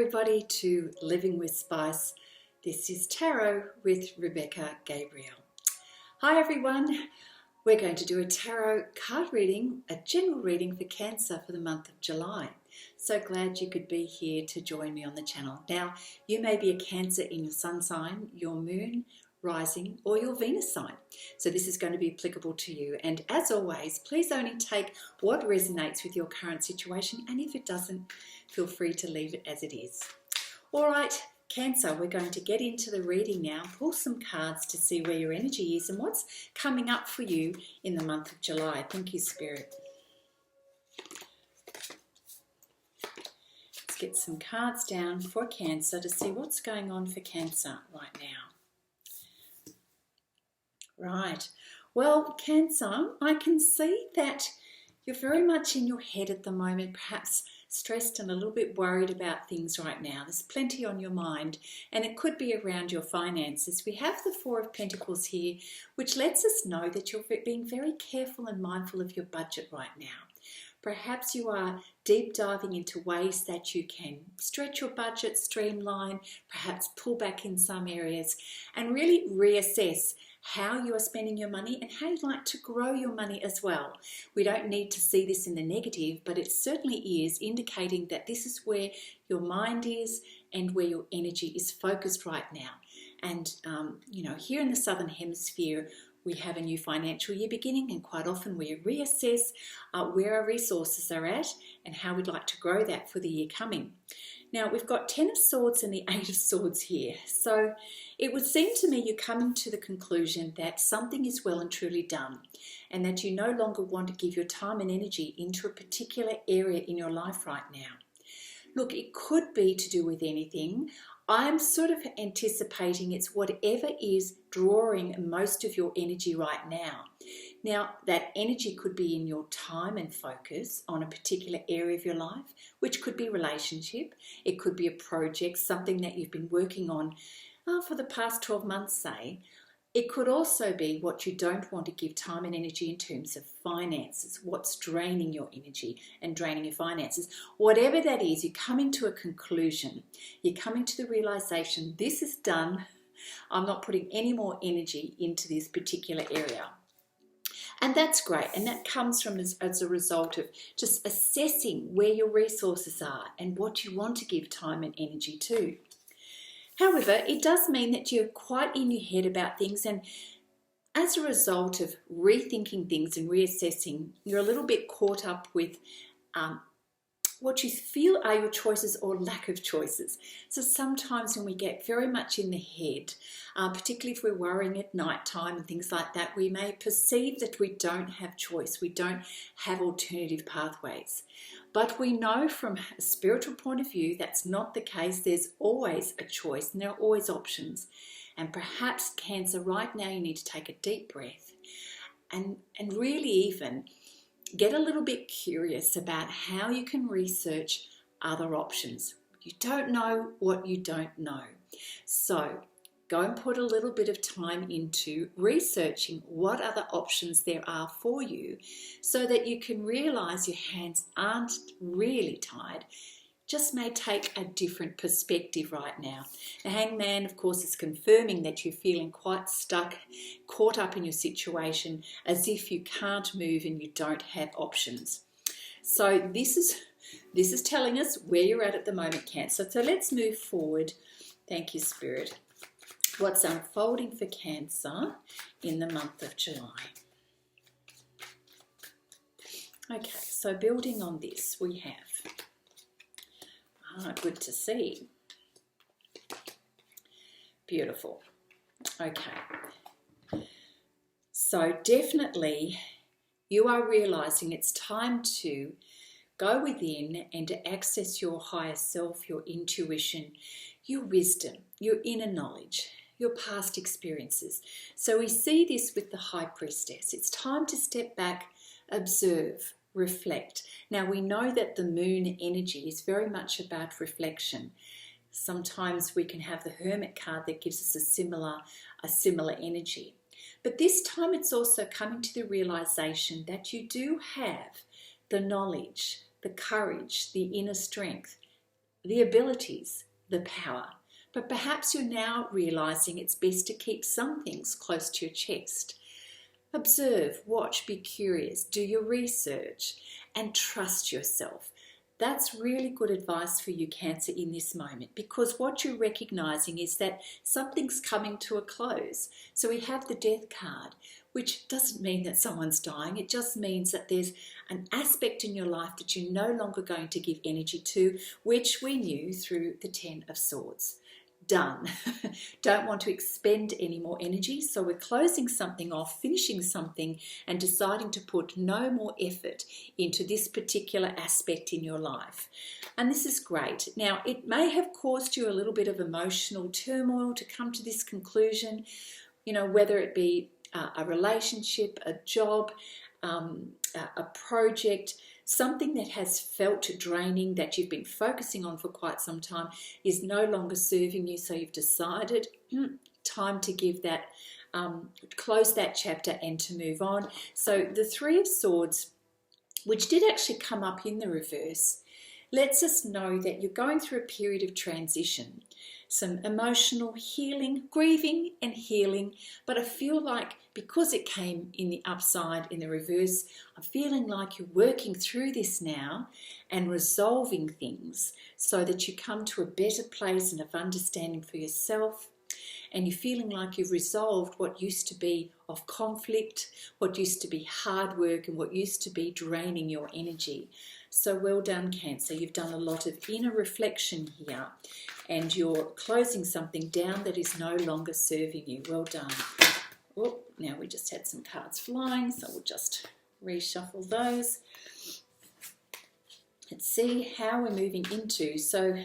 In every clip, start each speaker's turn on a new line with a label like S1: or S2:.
S1: everybody to Living with Spice. This is Tarot with Rebecca Gabrielle. Hi everyone, we're going to do a tarot card reading, a general reading for Cancer for the month of July. So glad you could be here to join me on the channel. Now, you may be a Cancer in your sun sign, your moon, rising or your Venus sign. So this is going to be applicable to you. And as always, please only take what resonates with your current situation, and if it doesn't, feel free to leave it as it is. All right, Cancer, we're going to get into the reading now. Pull some cards to see where your energy is and what's coming up for you in the month of July. Thank you, Spirit. Let's get some cards down for Cancer to see what's going on for Cancer right now. Right, well, Cancer, I can see that you're very much in your head at the moment, perhaps stressed and a little bit worried about things right now. There's plenty on your mind, and it could be around your finances. We have the Four of Pentacles here, which lets us know that you're being very careful and mindful of your budget right now. Perhaps you are deep diving into ways that you can stretch your budget, streamline, perhaps pull back in some areas, and really reassess how you are spending your money and how you'd like to grow your money as well. We don't need to see this in the negative, but it certainly is indicating that this is where your mind is and where your energy is focused right now. And, here in the Southern Hemisphere, we have a new financial year beginning, and quite often we reassess where our resources are at and how we'd like to grow that for the year coming. Now, we've got 10 of Swords and the 8 of Swords here. So it would seem to me you're coming to the conclusion that something is well and truly done, and that you no longer want to give your time and energy into a particular area in your life right now. Look, it could be to do with anything. I'm sort of anticipating it's whatever is drawing most of your energy right now. Now, that energy could be in your time and focus on a particular area of your life, which could be relationship. It could be a project, something that you've been working on for the past 12 months, say. It could also be what you don't want to give time and energy in terms of finances, what's draining your energy and draining your finances. Whatever that is, you're coming to a conclusion. You're coming to the realization, this is done. I'm not putting any more energy into this particular area. And that's great. And that comes from as a result of just assessing where your resources are and what you want to give time and energy to. However, it does mean that you're quite in your head about things, and as a result of rethinking things and reassessing, you're a little bit caught up with what you feel are your choices or lack of choices. So sometimes when we get very much in the head, particularly if we're worrying at night time and things like that, we may perceive that we don't have choice, we don't have alternative pathways. But we know from a spiritual point of view that's not the case. There's always a choice and there are always options. And perhaps, Cancer, right now you need to take a deep breath and really even get a little bit curious about how you can research other options. You don't know what you don't know. So go and put a little bit of time into researching what other options there are for you so that you can realize your hands aren't really tied, just may take a different perspective right now. The Hangman, of course, is confirming that you're feeling quite stuck, caught up in your situation, as if you can't move and you don't have options. So this is telling us where you're at the moment, Cancer. So let's move forward. Thank you, Spirit. What's unfolding for Cancer in the month of July? Okay, so building on this, we have good to see. Beautiful. Okay. So definitely you are realizing it's time to go within and to access your higher self, your intuition, your wisdom, your inner knowledge, your past experiences. So we see this with the High Priestess. It's time to step back, observe, reflect. Now we know that the moon energy is very much about reflection. Sometimes we can have the Hermit card that gives us a similar energy. But this time it's also coming to the realization that you do have the knowledge, the courage, the inner strength the abilities, the power. But perhaps you're now realizing it's best to keep some things close to your chest. Observe, watch, be curious, do your research, and trust yourself. That's really good advice for you, Cancer, in this moment, because what you're recognizing is that something's coming to a close. So we have the Death card, which doesn't mean that someone's dying. It just means that there's an aspect in your life that you're no longer going to give energy to, which we knew through the Ten of Swords. Done. Don't want to expend any more energy, so we're closing something off, finishing something, and deciding to put no more effort into this particular aspect in your life. And this is great. Now, it may have caused you a little bit of emotional turmoil to come to this conclusion, whether it be a relationship, a job, a project, something that has felt draining, that you've been focusing on for quite some time, is no longer serving you. So you've decided time to give that, close that chapter and to move on. So the Three of Swords, which did actually come up in the reverse, lets us know that you're going through a period of transition, some emotional healing, grieving and healing. But I feel like because it came in the upside, in the reverse, I'm feeling like you're working through this now and resolving things so that you come to a better place and of understanding for yourself. And you're feeling like you've resolved what used to be of conflict, what used to be hard work, and what used to be draining your energy. So well done, Cancer. You've done a lot of inner reflection here, and you're closing something down that is no longer serving you. Well done. Oh, now we just had some cards flying, so we'll just reshuffle those. Let's see how we're moving into. So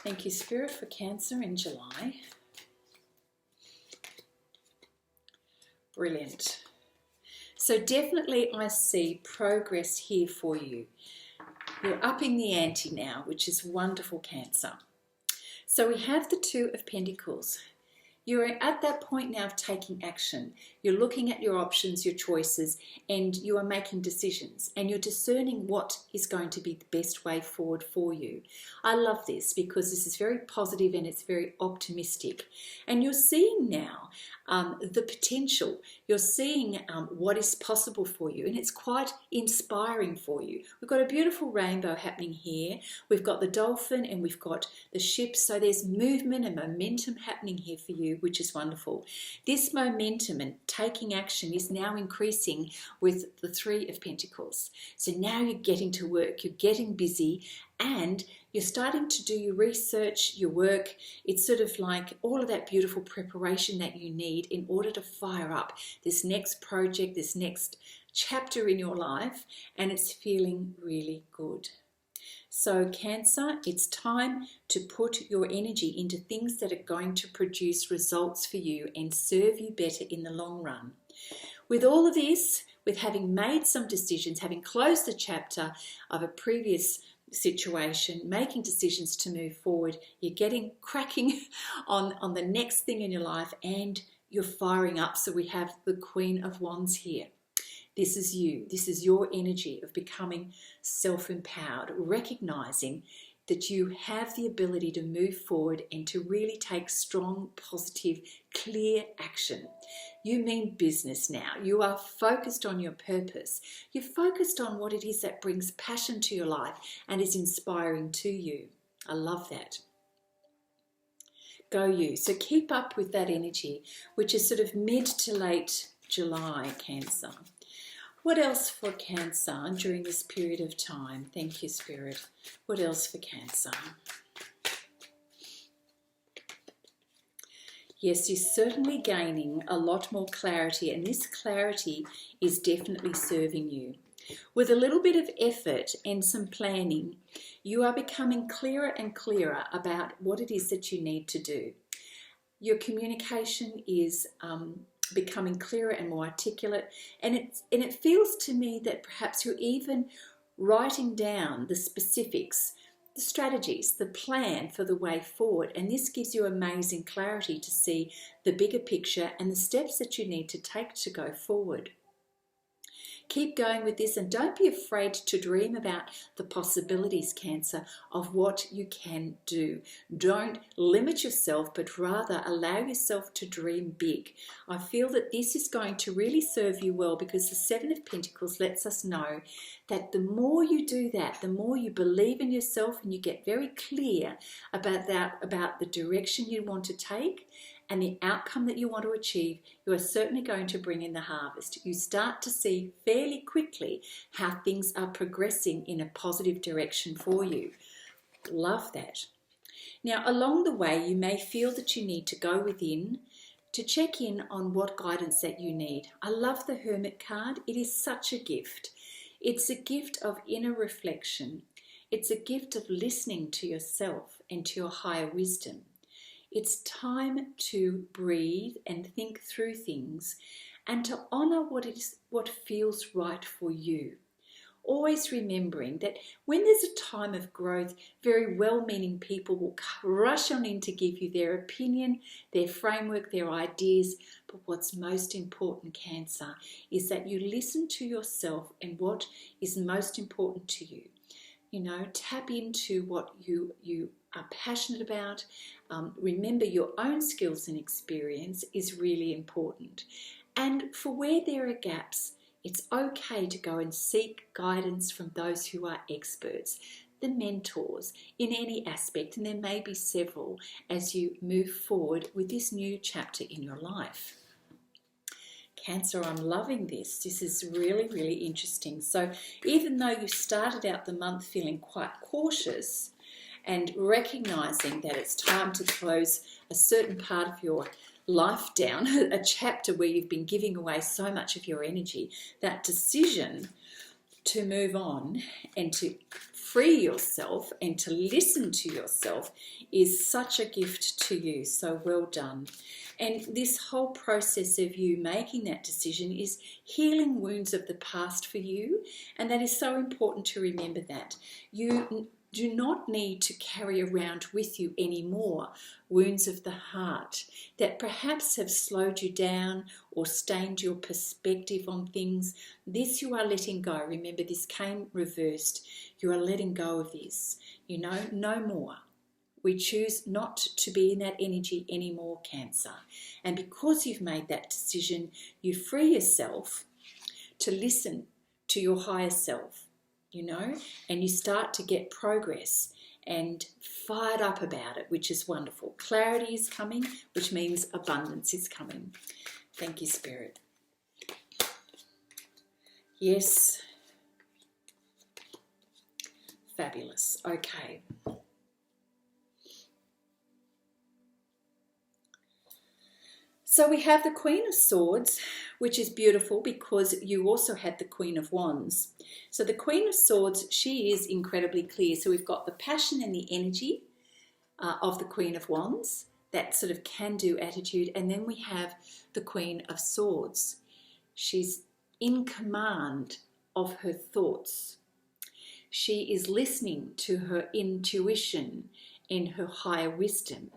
S1: thank you, Spirit, for Cancer in July. Brilliant. So definitely I see progress here for you. You're upping the ante now, which is wonderful, Cancer. So we have the Two of Pentacles. You're at that point now of taking action. You're looking at your options, your choices, and you are making decisions, and you're discerning what is going to be the best way forward for you. I love this because this is very positive and it's very optimistic. And you're seeing now the potential. You're seeing what is possible for you, and it's quite inspiring for you. We've got a beautiful rainbow happening here. We've got the dolphin and we've got the ship. So there's movement and momentum happening here for you, which is wonderful. This momentum and taking action is now increasing with the Three of Pentacles. So now you're getting to work, you're getting busy, and you're starting to do your research, your work. It's sort of like all of that beautiful preparation that you need in order to fire up this next project, this next chapter in your life, and it's feeling really good. So Cancer, it's time to put your energy into things that are going to produce results for you and serve you better in the long run. With all of this, with having made some decisions, having closed the chapter of a previous situation, making decisions to move forward, you're getting cracking on the next thing in your life, and you're firing up. So we have the Queen of Wands here. This is you. This is your energy of becoming self-empowered, recognizing that you have the ability to move forward and to really take strong, positive, clear action. You mean business now. You are focused on your purpose. You're focused on what it is that brings passion to your life and is inspiring to you. I love that. Go you. So keep up with that energy, which is sort of mid to late July, Cancer. What else for Cancer during this period of time? Thank you, Spirit. What else for Cancer? Yes, you're certainly gaining a lot more clarity, and this clarity is definitely serving you. With a little bit of effort and some planning, you are becoming clearer and clearer about what it is that you need to do. Your communication is becoming clearer and more articulate, and it feels to me that perhaps you're even writing down the specifics, the strategies, the plan for the way forward, and this gives you amazing clarity to see the bigger picture and the steps that you need to take to go forward. Keep going with this, and don't be afraid to dream about the possibilities, Cancer, of what you can do. Don't limit yourself, but rather allow yourself to dream big. I feel that this is going to really serve you well, because the Seven of Pentacles lets us know that the more you do that, the more you believe in yourself and you get very clear about the direction you want to take and the outcome that you want to achieve, you are certainly going to bring in the harvest. You start to see fairly quickly how things are progressing in a positive direction for you. Love that. Now, along the way, you may feel that you need to go within to check in on what guidance that you need. I love the Hermit card. It is such a gift. It's a gift of inner reflection. It's a gift of listening to yourself and to your higher wisdom. It's time to breathe and think through things and to honour what feels right for you. Always remembering that when there's a time of growth, very well-meaning people will rush on in to give you their opinion, their framework, their ideas. But what's most important, Cancer, is that you listen to yourself and what is most important to you. You know, tap into what you are passionate about. Remember, your own skills and experience is really important. And for where there are gaps, it's okay to go and seek guidance from those who are experts, the mentors in any aspect, and there may be several as you move forward with this new chapter in your life. Cancer, I'm loving this. This is really, really interesting. So even though you started out the month feeling quite cautious and recognizing that it's time to close a certain part of your life down, a chapter where you've been giving away so much of your energy, that decision to move on and to free yourself and to listen to yourself is such a gift to you. So well done. And this whole process of you making that decision is healing wounds of the past for you. And that is so important to remember that. You do not need to carry around with you anymore wounds of the heart that perhaps have slowed you down or stained your perspective on things. This you are letting go. Remember, this came reversed. You are letting go of this. You know, no more. We choose not to be in that energy anymore, Cancer. And because you've made that decision, you free yourself to listen to your higher self, you know, and you start to get progress and fired up about it, which is wonderful. Clarity is coming, which means abundance is coming. Thank you, Spirit. Yes. Fabulous. Okay. So we have the Queen of Swords, which is beautiful because you also had the Queen of Wands. So the Queen of Swords, she is incredibly clear. So we've got the passion and the energy of the Queen of Wands, that sort of can-do attitude. And then we have the Queen of Swords. She's in command of her thoughts. She is listening to her intuition and her higher wisdom.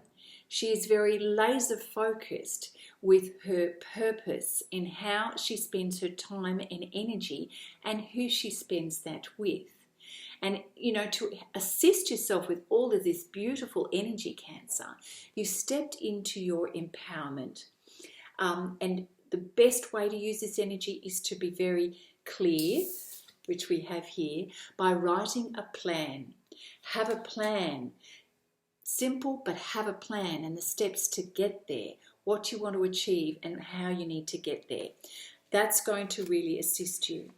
S1: She is very laser focused with her purpose in how she spends her time and energy and who she spends that with. And, you know, to assist yourself with all of this beautiful energy, Cancer, you stepped into your empowerment. And the best way to use this energy is to be very clear, which we have here, by writing a plan. Have a plan. Simple, but have a plan and the steps to get there, what you want to achieve and how you need to get there. That's going to really assist you.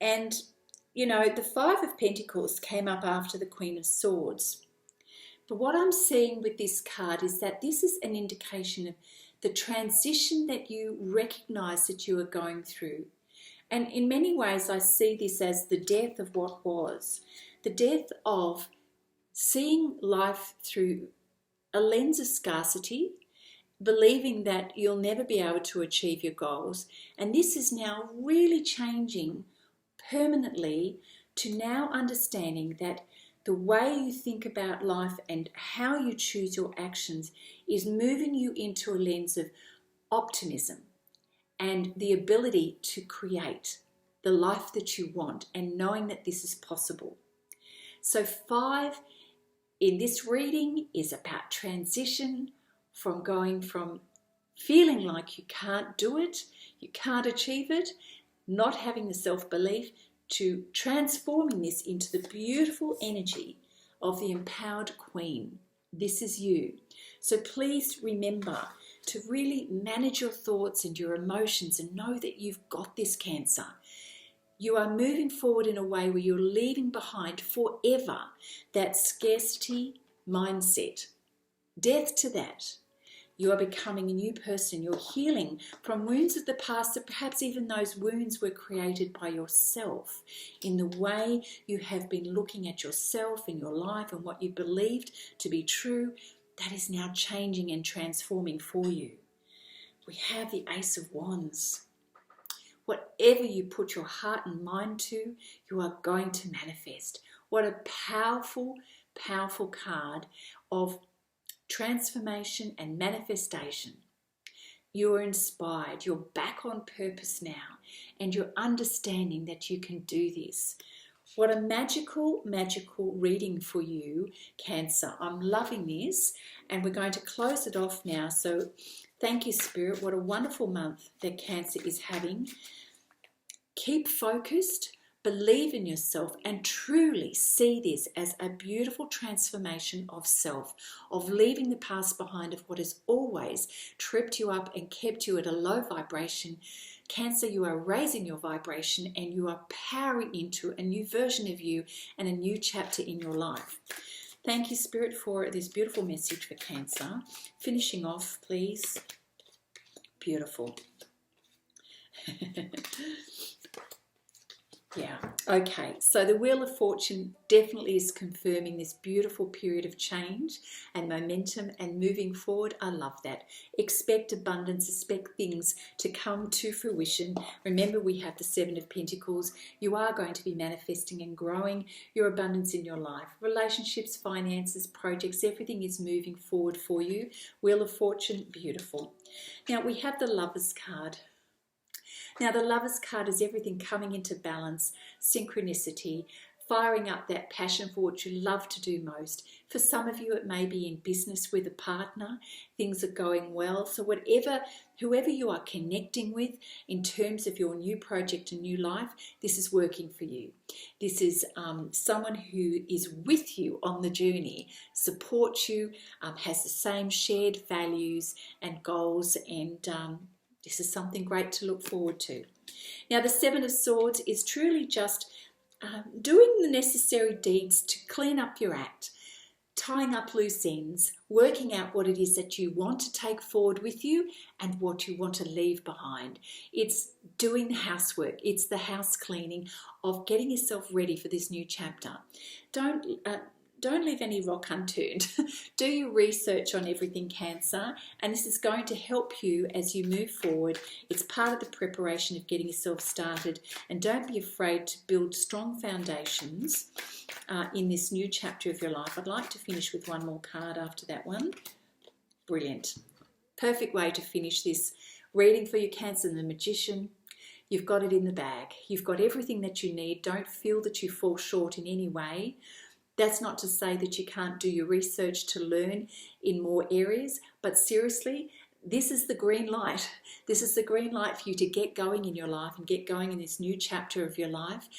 S1: And, you know, the Five of Pentacles came up after the Queen of Swords. But what I'm seeing with this card is that this is an indication of the transition that you recognize that you are going through. And in many ways, I see this as the death of what was, the death of seeing life through a lens of scarcity, believing that you'll never be able to achieve your goals. And this is now really changing permanently to now understanding that the way you think about life and how you choose your actions is moving you into a lens of optimism, and the ability to create the life that you want, and knowing that this is possible. So 5 in this reading is about transition from going from feeling like you can't do it, you can't achieve it, not having the self-belief, to transforming this into the beautiful energy of the empowered queen. This is you. So please remember to really manage your thoughts and your emotions, and know that you've got this, Cancer. You are moving forward in a way where you're leaving behind forever that scarcity mindset. Death to that. You are becoming a new person. You're healing from wounds of the past, that perhaps even those wounds were created by yourself, in the way you have been looking at yourself and your life and what you believed to be true. That is now changing and transforming for you. We have the Ace of Wands. Whatever you put your heart and mind to, you are going to manifest. What a powerful, powerful card of transformation and manifestation. You are inspired. You're back on purpose now, and you're understanding that you can do this. What a magical, magical reading for you, Cancer. I'm loving this, and we're going to close it off now. So thank you, Spirit. What a wonderful month that Cancer is having. Keep focused, believe in yourself, and truly see this as a beautiful transformation of self, of leaving the past behind, of what has always tripped you up and kept you at a low vibration. Cancer, you are raising your vibration, and you are powering into a new version of you and a new chapter in your life. Thank you, Spirit, for this beautiful message for Cancer. Finishing off, please. Beautiful. Yeah, okay, so the Wheel of Fortune definitely is confirming this beautiful period of change and momentum and moving forward. I love that. Expect abundance, expect things to come to fruition. Remember, we have the 7 of Pentacles. You are going to be manifesting and growing your abundance in your life. Relationships, finances, projects, everything is moving forward for you. Wheel of Fortune, beautiful. Now, we have the Lovers card. Now, the Lovers card is everything coming into balance, synchronicity, firing up that passion for what you love to do most. For some of you, it may be in business with a partner. Things are going well. So whoever you are connecting with in terms of your new project and new life, this is working for you. This is someone who is with you on the journey, supports you, has the same shared values and goals, and this is something great to look forward to. Now, the 7 of Swords is truly just doing the necessary deeds to clean up your act, tying up loose ends, working out what it is that you want to take forward with you and what you want to leave behind. It's doing the housework. It's the house cleaning of getting yourself ready for this new chapter. Don't leave any rock unturned. Do your research on everything, Cancer, and this is going to help you as you move forward. It's part of the preparation of getting yourself started, and don't be afraid to build strong foundations in this new chapter of your life. I'd like to finish with one more card after that one. Brilliant. Perfect way to finish this reading for you, Cancer. The Magician. You've got it in the bag. You've got everything that you need. Don't feel that you fall short in any way. That's not to say that you can't do your research to learn in more areas, but seriously, this is the green light. This is the green light for you to get going in your life and get going in this new chapter of your life.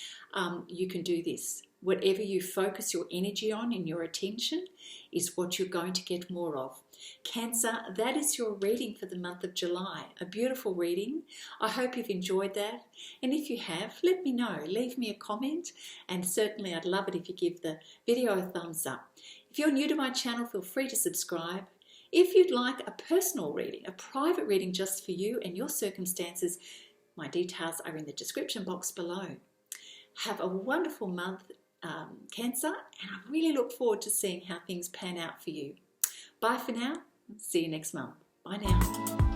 S1: You can do this. Whatever you focus your energy on and your attention is what you're going to get more of. Cancer, that is your reading for the month of July. A beautiful reading. I hope you've enjoyed that. And if you have, let me know. Leave me a comment. And certainly I'd love it if you give the video a thumbs up. If you're new to my channel, feel free to subscribe. If you'd like a personal reading, a private reading just for you and your circumstances, my details are in the description box below. Have a wonderful month, Cancer, and I really look forward to seeing how things pan out for you. Bye for now. See you next month. Bye now.